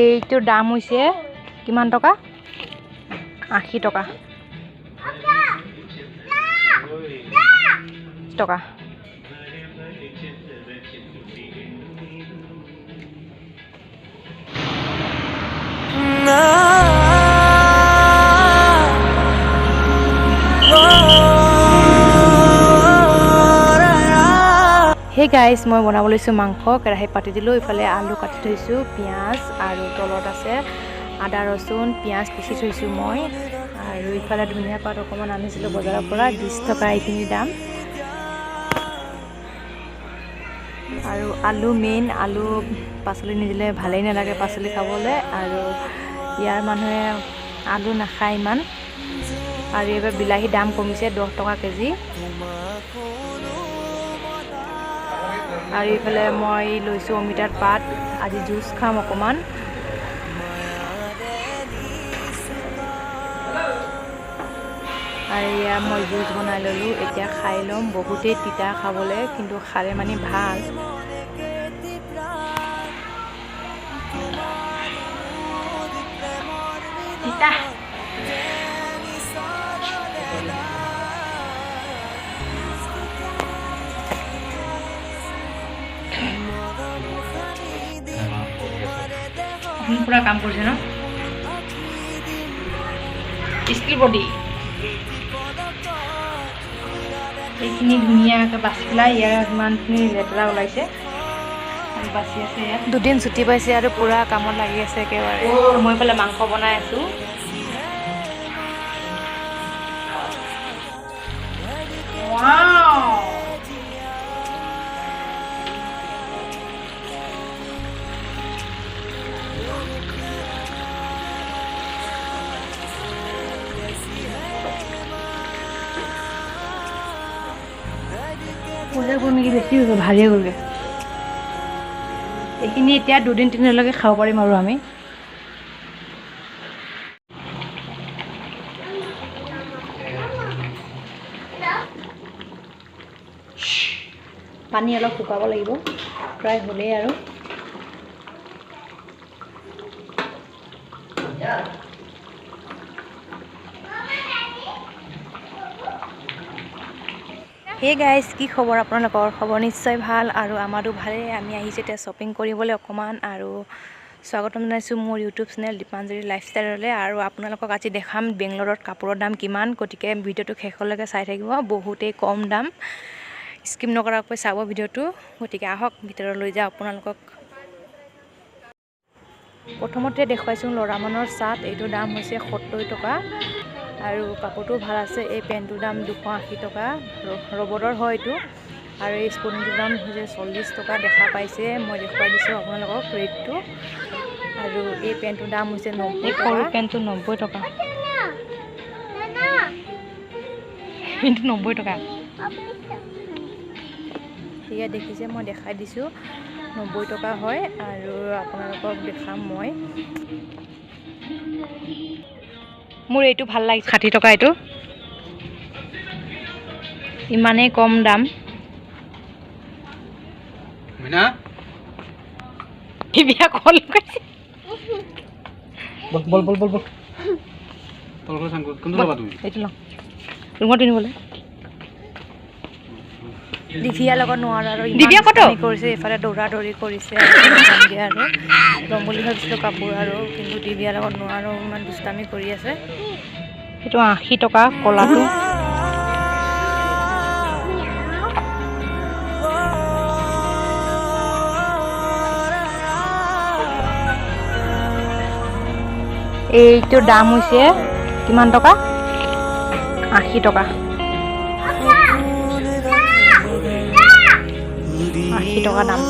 এইটোৰ দাম হৈছে কিমান টকা? 80 টকা। টকা হে গাইজ, মই বনাব লৈছোঁ মাংস। কেৰাহী পাতি দিলোঁ, ইফালে আলু কাটি থৈছোঁ, পিঁয়াজ আৰু তলত আছে আদা ৰচুন পিঁয়াজ পিচি থৈছোঁ মই। আৰু ইফালে ধনিয়া পাত অকণমান আনিছিলোঁ বজাৰৰ পৰা, 20 টকা এইখিনি দাম। আৰু আলু মেইন, আলু পাচলি নিদিলে ভালেই নালাগে পাচলি খাবলৈ, আৰু ইয়াৰ মানুহে আলু নাখায় ইমান। আৰু এইবাৰ বিলাহী দাম কমিছে, 10 টকা কেজি। আৰু এইফালে মই লৈছোঁ অমিতাৰ পাত, আজি জুচ খাম অকণমান। আৰু এয়া মই জুচ বনাই ল'লোঁ, এতিয়া খাই ল'ম। বহুতেই তিতা খাবলৈ, কিন্তু খালে মানে ভাল। তিতা পুৰা কাম কৰিছে ন, ষ্টিল বডি। এইখিনি ধুনীয়াকৈ বাছি পেলাই, ইয়াৰ কিমানখিনি লেতেৰা ওলাইছে আৰু বাছি আছে। ইয়াত দুদিন ছুটি পাইছে আৰু পুৰা কামত লাগি আছে একেবাৰে। মই এইফালে মাংস বনাই আছোঁ। পূজা কৰি নেকি বেছি হৈ গ'ল, ভালেই গ'লগৈ। এইখিনি এতিয়া 2-3 দিনলৈকে খাব পাৰিম আৰু আমি। পানী অলপ শুকাব লাগিব, প্ৰায় হ'লেই আৰু। হে গাইজ, কি খবৰ আপোনালোকৰ? খবৰ নিশ্চয় ভাল, আৰু আমাৰো ভালেই। আমি আহিছোঁ এতিয়া শ্বপিং কৰিবলৈ অকণমান, আৰু স্বাগতম জনাইছোঁ মোৰ ইউটিউব চেনেল দীপাঞ্জলি লাইফষ্টাইললৈ। আৰু আপোনালোকক আজি দেখাম বেংগলোৰত কাপোৰৰ দাম কিমান, গতিকে ভিডিঅ'টো শেষলৈকে চাই থাকিব। বহুতেই কম দাম, স্কিপ নকৰাকৈ চাব ভিডিঅ'টো। গতিকে আহক ভিতৰত লৈ যাওঁ আপোনালোকক। প্ৰথমতে দেখুৱাইছোঁ ল'ৰা মানুহৰ চাৰ্ট, এইটোৰ দাম হৈছে 70 টকা। আৰু কাপোৰটো ভাল আছে। এই পেণ্টটোৰ দাম 280 টকা, ৰবৰৰ হয় এইটো। আৰু এই স্পৰ্টিংটোৰ দাম হৈছে 40 টকা। দেখা পাইছে, মই দেখুৱাই দিছোঁ আপোনালোকক ৰেটটো। আৰু এই পেণ্টটোৰ দাম হৈছে 90 টকা। সৰু পেণ্টটো 90 টকা, পেণ্টটো 90 টকা। সেয়া দেখিছে, মই দেখাই দিছোঁ 90 টকা হয়। আৰু আপোনালোকক দেখাম মই। মোৰ এইটো ভাল লাগিছে, 60 টকা। এইটো ইমানেই কম দাম। বিয়া কল কৰিছে, বল বল বল বল। এইটো লওঁ ৰুমত পিন্ধিবলৈ। দিভিয়াৰ লগত নোৱাৰো আৰু ইমান কৰিছে, এইফালে দৌৰা দৌৰি কৰিছে। আৰু ল'ম বুলি ভাবিছিলোঁ কাপোৰ, আৰু কিন্তু দিভিয়াৰ লগত নোৱাৰো, ইমান দুষ্টামি কৰি আছে। সেইটো 80 টকা কলাটো। এইটোৰ দাম হৈছে কিমান টকা? 80 টকা। 80 টকা দাম।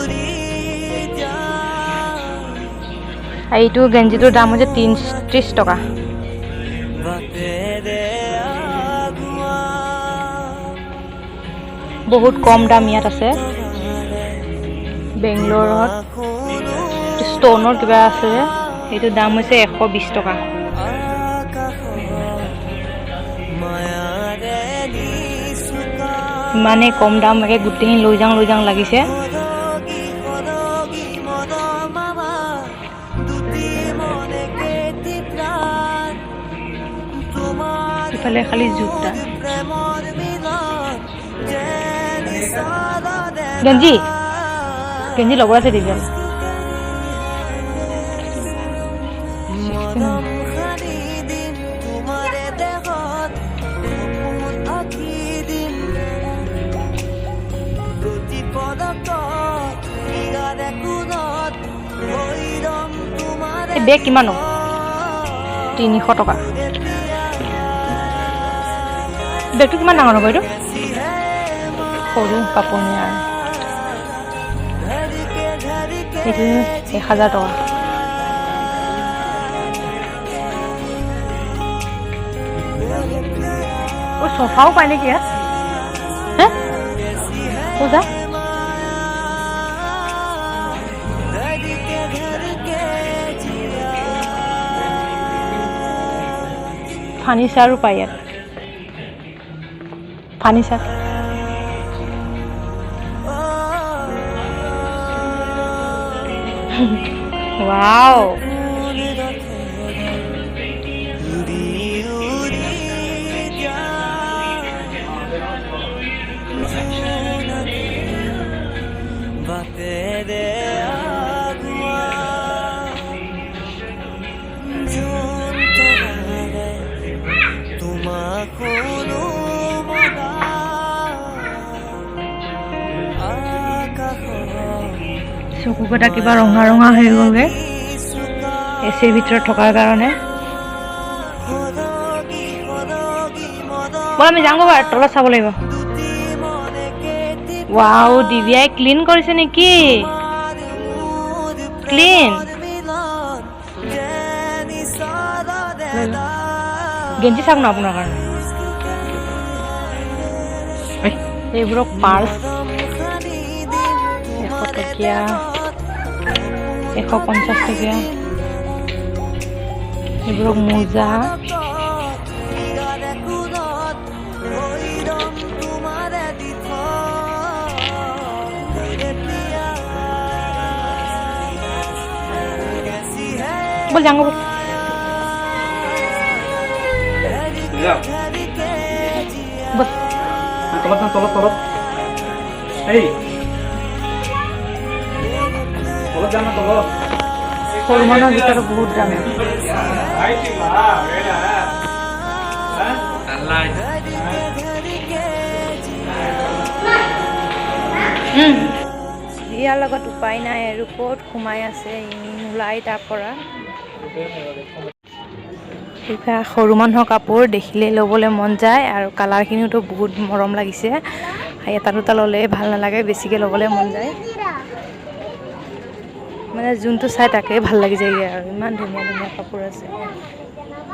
এইটো গেঞ্জিটোৰ দাম হৈছে 30 টকা। বহুত কম দাম ইয়াত আছে বেংগলোৰত। ষ্টনৰ কিবা আছে, এইটোৰ দাম হৈছে 120 টকা। ইমানেই কম দাম, একে গোটেইখিনি লৈ যাওঁ লাগিছে। ইফালে খালি জোতা গেঞ্জি গেঞ্জি লগৰ আছে দিবি বেগ কিমান 300 টকা বেগটো কিমান ডাঙৰ হ'ব এইটো সৰু কাপোৰ নিয়া এইটো 1000 টকা ও সোফাও পায় নেকি হে পূজা ফাৰ্নিচাৰো পায় ইয়াত ফাৰ্নিচাৰ ৱাও চকুকেইটা কিবা ৰঙা ৰঙা হৈ গ'লগৈ এচিৰ ভিতৰত থকাৰ কাৰণে ব'ল আমি যাওঁ গৈ তলত চাব লাগিব ৱাও দিব্যাই ক্লিন কৰিছে নেকি ক্লিন গেঞ্জি চাওক ন আপোনাৰ কাৰণে এইবোৰক পাৰ্চ 100 টকীয়া 150 টকীয়া এইবোৰক মোজা বল যাওঁ বল তলত এই তলত যাম তলত সৰু মানুহৰ ভিতৰত বহুত দাম ইয়াৰ লগত উপায় নাই আৰু ক'ত সোমাই আছে ওলাই তাৰ পৰা সৰু মানুহৰ কাপোৰ দেখিলেই ল'বলৈ মন যায় আৰু কালাৰখিনিওতো বহুত মৰম লাগিছে এটা দুটা ল'লেই ভাল নালাগে বেছিকৈ ল'বলৈ মন যায় মানে যোনটো চাই তাকেই ভাল লাগি যায়গৈ আৰু ইমান ধুনীয়া ধুনীয়া কাপোৰ আছে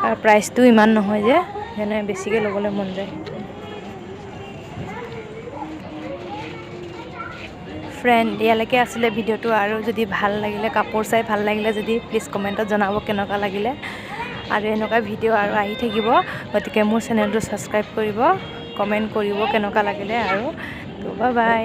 আৰু প্ৰাইচটো ইমান নহয় যে সেইকাৰণে বেছিকৈ ল'বলৈ মন যায় ফ্ৰেণ্ড ইয়ালৈকে আছিলে ভিডিঅ'টো আৰু যদি ভাল লাগিলে কাপোৰ চাই ভাল লাগিলে যদি প্লিজ কমেণ্টত জনাব কেনেকুৱা লাগিলে আৰু এনেকুৱা ভিডিঅ' আৰু আহি থাকিব গতিকে মোৰ চেনেলটো ছাবস্ক্ৰাইব কৰিব কমেণ্ট কৰিব কেনেকুৱা লাগিলে আৰু বাই বাই